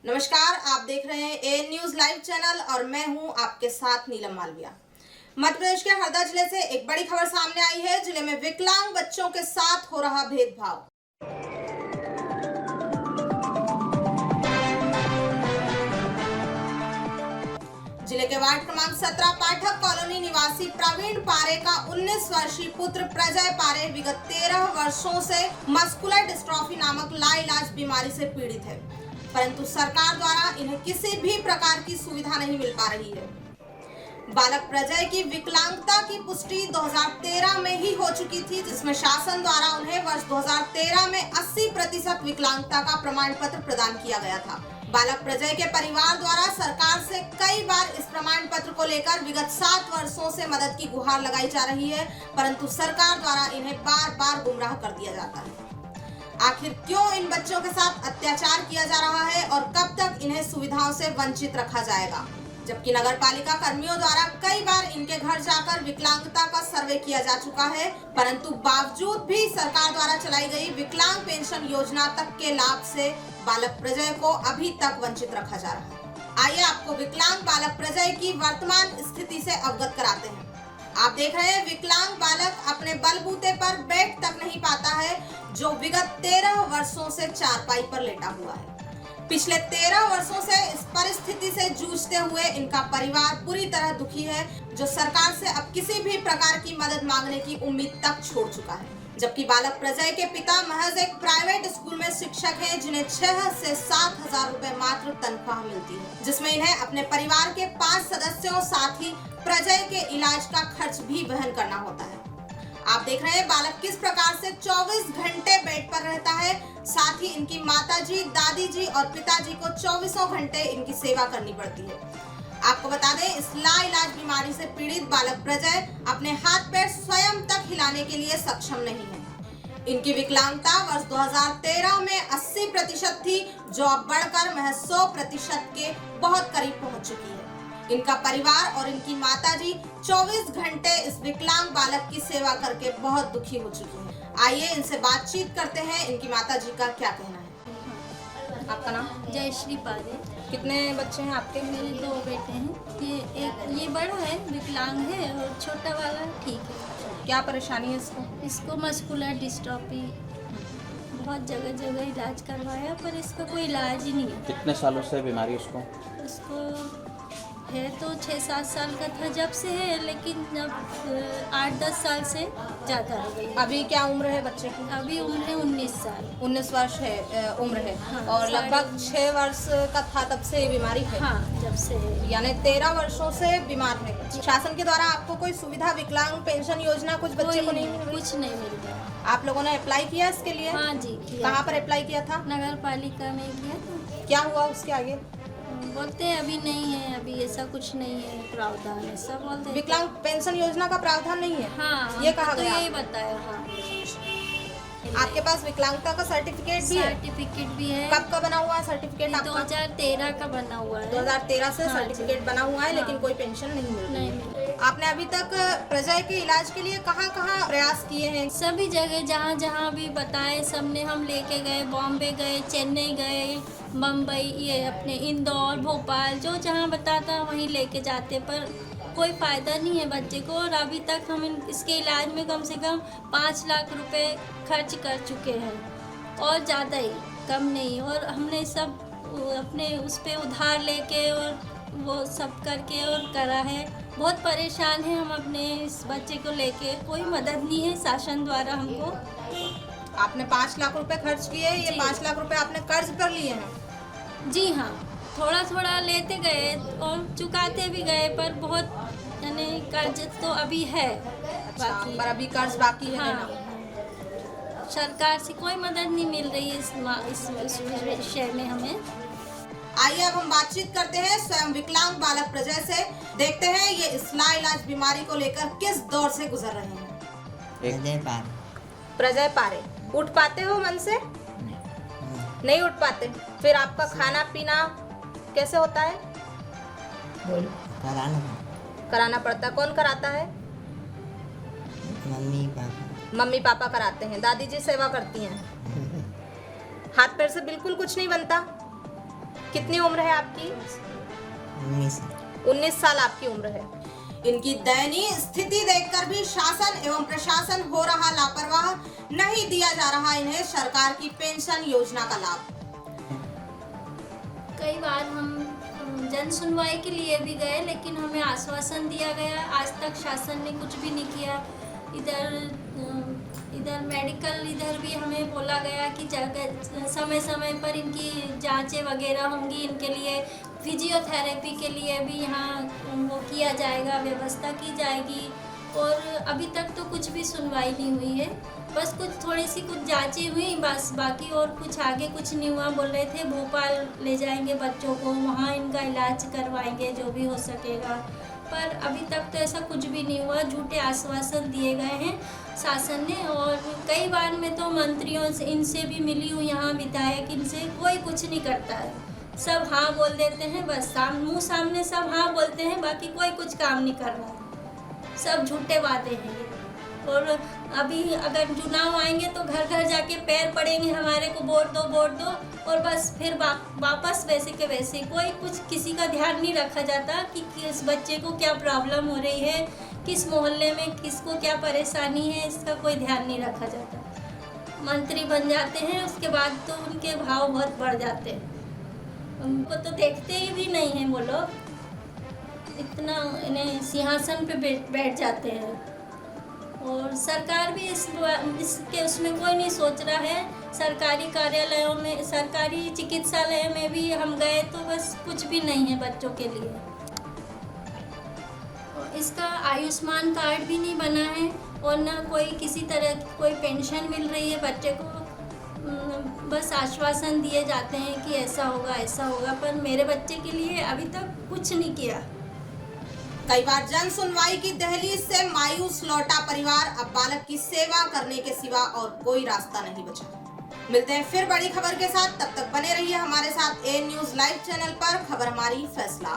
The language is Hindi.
नमस्कार, आप देख रहे हैं ए न्यूज लाइव चैनल और मैं हूं आपके साथ नीलम मालविया। मध्य प्रदेश के हरदा जिले से एक बड़ी खबर सामने आई है। जिले में विकलांग बच्चों के साथ हो रहा भेदभाव। जिले के वार्ड क्रमांक 17 पाठक कॉलोनी निवासी प्रवीण पारे का 19 वर्षीय पुत्र प्रजय पारे विगत 13 वर्षों से मस्कुलर डिस्ट्रॉफी नामक लाइलाज बीमारी से पीड़ित है, परंतु सरकार द्वारा इन्हें किसी भी प्रकार की सुविधा नहीं मिल पा रही है। बालक प्रजय की विकलांगता की पुष्टि 2013 में ही हो चुकी थी, जिसमें शासन द्वारा उन्हें वर्ष 2013 में 80% विकलांगता का प्रमाण पत्र प्रदान किया गया था। बालक प्रजय के परिवार द्वारा सरकार से कई बार इस प्रमाण पत्र को लेकर विगत 7 वर्षों से मदद की गुहार लगाई जा रही है, परंतु सरकार द्वारा इन्हें बार बार गुमराह कर दिया जाता है। आखिर क्यों इन बच्चों के साथ अत्याचार किया जा रहा है और कब तक इन्हें सुविधाओं से वंचित रखा जाएगा, जबकि नगर पालिका कर्मियों द्वारा कई बार इनके घर जाकर विकलांगता का सर्वे किया जा चुका है, परंतु बावजूद भी सरकार द्वारा चलाई गई विकलांग पेंशन योजना तक के लाभ से बालक प्रजय को अभी तक वंचित रखा जा रहा है। आइए आपको विकलांग बालक प्रजय की वर्तमान स्थिति से अवगत कराते हैं। आप देख रहे हैं परिवांग बालक अपने बलबूते पर बैठ तक नहीं पाता है, जो विगत 13 वर्षों से चारपाई पर लेटा हुआ है। पिछले 13 वर्षों से इस परिस्थिति से जूझते हुए इनका परिवार पूरी तरह दुखी है, जो सरकार से अब किसी भी प्रकार की मदद मांगने की उम्मीद तक छोड़ चुका है। जबकि बालक प्रजय के पिता महज एक प्राइवेट स्कूल में शिक्षक हैं, जिन्हें 6 से 7 हजार रुपए मात्र तनख्वाह मिलती है, जिसमें इन्हें अपने परिवार के 5 सदस्यों साथ ही प्रजय के इलाज का खर्च भी वहन करना होता है। आप देख रहे हैं बालक किस प्रकार से 24 घंटे बेड पर रहता है, साथ ही इनकी माताजी, दादी जी और पिताजी को 24 घंटे इनकी सेवा करनी पड़ती है। आपको बता दें, इस लाइलाज बीमारी से पीड़ित बालक प्रजय अपने हाथ पैर स्वयं तक हिलाने के लिए सक्षम नहीं है। इनकी विकलांगता वर्ष 2013 में 80% थी, जो अब बढ़कर महज 100% के बहुत करीब पहुंच चुकी है। इनका परिवार और इनकी माताजी 24 घंटे इस विकलांग बालक की सेवा करके बहुत दुखी हो चुकी है। आइए इनसे बातचीत करते हैं, इनकी माताजी का क्या कहना है। आपका नाम? जयश्री पारे। कितने बच्चे हैं आपके? मेरे 2 बेटे हैं। ये बड़ा है, विकलांग है, और छोटा वाला ठीक है। क्या परेशानी है इसको? इसको मस्कुलर डिस्ट्रॉफी बहुत जगह जगह इलाज करवाया, पर इसका कोई इलाज ही नहीं है। कितने सालों से बीमारी उसको? इसको है तो 6-7 साल का था जब से है, लेकिन जब 8-10 साल से ज़्यादा हो गई। अभी क्या उम्र है बच्चे की? अभी उम्र है 19 साल। 19 वर्ष है उम्र है। हाँ, और लगभग 6 वर्ष का था तब से ये बीमारी है। हाँ, जब से है। यानी 13 वर्षों से बीमार है। शासन के द्वारा आपको कोई सुविधा, विकलांग पेंशन योजना कुछ बच्चे को नहीं मिल रही? कुछ नहीं मिल रहा। आप लोगों ने अप्लाई किया इसके लिए? हाँ जी, किया। कहाँ पर अप्लाई किया था? नगर पालिका में किया था। क्या हुआ उसके आगे? बोलते हैं अभी नहीं है, अभी ऐसा कुछ नहीं है, प्रावधान ऐसा बोलते हैं। विकलांग पेंशन योजना का प्रावधान नहीं है? हाँ, ये कहा तो गया? यही बताया। हाँ, आपके पास विकलांगता का सर्टिफिकेट भी है? सर्टिफिकेट भी है। कब का बना हुआ है सर्टिफिकेट आपका? 2013 का बना हुआ है। 2013 से हाँ, सर्टिफिकेट बना हुआ है, लेकिन हाँ। कोई पेंशन नहीं मिल नहीं रही। मिल। आपने अभी तक प्रजय के इलाज के लिए कहाँ कहाँ प्रयास किए हैं? सभी जगह जहाँ जहाँ भी बताए सबने हम लेके गए, बॉम्बे गए, चेन्नई गए, मुंबई, ये अपने इंदौर, भोपाल, जो जहाँ बताता वहीं लेके जाते, पर कोई फ़ायदा नहीं है बच्चे को। और अभी तक हम इसके इलाज में कम से कम 5 लाख रुपए खर्च कर चुके हैं, और ज़्यादा ही, कम नहीं। और हमने सब अपने उस पे उधार लेके और वो सब करके और करा है। बहुत परेशान हैं हम अपने इस बच्चे को लेके, कोई मदद नहीं है शासन द्वारा हमको। आपने 5 लाख रुपए खर्च किए, ये 5 लाख रुपए आपने कर्ज पर लिए हैं? जी हाँ, थोड़ा थोड़ा लेते गए और चुकाते भी गए, पर बहुत यानी कर्ज तो अभी है बाकी। पर अभी कर्ज बाकी है हाँ, लेना। सरकार से कोई मदद नहीं मिल रही है इस विषय में हमें। आइए अब हम बातचीत करते हैं स्वयं विकलांग बालक प्रजय से। देखते हैं ये इस लाइलाज बीमारी को लेकर किस दौर से गुजर रहे हैं। प्रजय पारे, उठ पाते हो मन से? नहीं उठ पाते। फिर आपका खाना पीना कैसे होता है? कराना पड़ता। कौन कराता है? मम्मी पापा कराते हैं। दादी जी सेवा करती हैं। हाथ पैर से बिल्कुल कुछ नहीं बनता? कितनी उम्र है आपकी? 19 साल आपकी उम्र है। इनकी दयनीय स्थिति देखकर भी शासन एवं प्रशासन हो रहा लापरवाह, नहीं दिया जा रहा इन्हें सरकार की पेंशन योजना का लाभ। कई बार हम जन सुनवाई के लिए भी गए, लेकिन हमें आश्वासन दिया गया, आज तक शासन ने कुछ भी नहीं किया। इधर मेडिकल इधर भी हमें बोला गया कि समय समय पर इनकी जांचें वगैरह होंगी, इनके लिए फिजियोथेरेपी के लिए भी यहाँ वो किया जाएगा, व्यवस्था की जाएगी। और अभी तक तो कुछ भी सुनवाई नहीं हुई है, बस थोड़ी सी कुछ जांचें हुई बस, बाकी और कुछ आगे कुछ नहीं हुआ। बोल रहे थे भोपाल ले जाएंगे बच्चों को, वहाँ इनका इलाज करवाएंगे जो भी हो सकेगा, पर अभी तक तो ऐसा कुछ भी नहीं हुआ। झूठे आश्वासन दिए गए हैं शासन ने। और कई बार मैं तो मंत्रियों से इनसे भी मिली हूँ, यहाँ विधायक, इनसे कोई कुछ नहीं करता है, सब हाँ बोल देते हैं, बस मुँह सामने सब हाँ बोलते हैं, बाकी कोई कुछ काम नहीं कर रहा है, सब झूठे वादे हैं ये। और अभी अगर चुनाव आएंगे तो घर घर जाके पैर पड़ेंगे हमारे को वोट दो वोट दो, और बस फिर वापस वैसे के वैसे। कोई कुछ किसी का ध्यान नहीं रखा जाता कि किस बच्चे को क्या प्रॉब्लम हो रही है, किस मोहल्ले में किसको क्या परेशानी है, इसका कोई ध्यान नहीं रखा जाता। मंत्री बन जाते हैं उसके बाद तो उनके भाव बहुत बढ़ जाते हैं, उनको तो देखते ही भी नहीं हैं वो लोग, इतना इन्हें सिंहासन पे बैठ जाते हैं। और सरकार भी इसके उसमें कोई नहीं सोच रहा है। सरकारी कार्यालयों में, सरकारी चिकित्सालय में भी हम गए तो बस कुछ भी नहीं है बच्चों के लिए। इसका आयुष्मान कार्ड भी नहीं बना है, और ना कोई किसी तरह की कोई पेंशन मिल रही है बच्चे को। बस आश्वासन दिए जाते हैं कि ऐसा होगा, पर मेरे बच्चे के लिए अभी तक कुछ नहीं किया। कई बार जन सुनवाई की दहलीज से मायूस लौटा परिवार, अब बालक की सेवा करने के सिवा और कोई रास्ता नहीं बचा। मिलते हैं फिर बड़ी खबर के साथ, तब तक बने रहिए हमारे साथ ए न्यूज़ लाइव चैनल पर। खबर हमारी, फैसला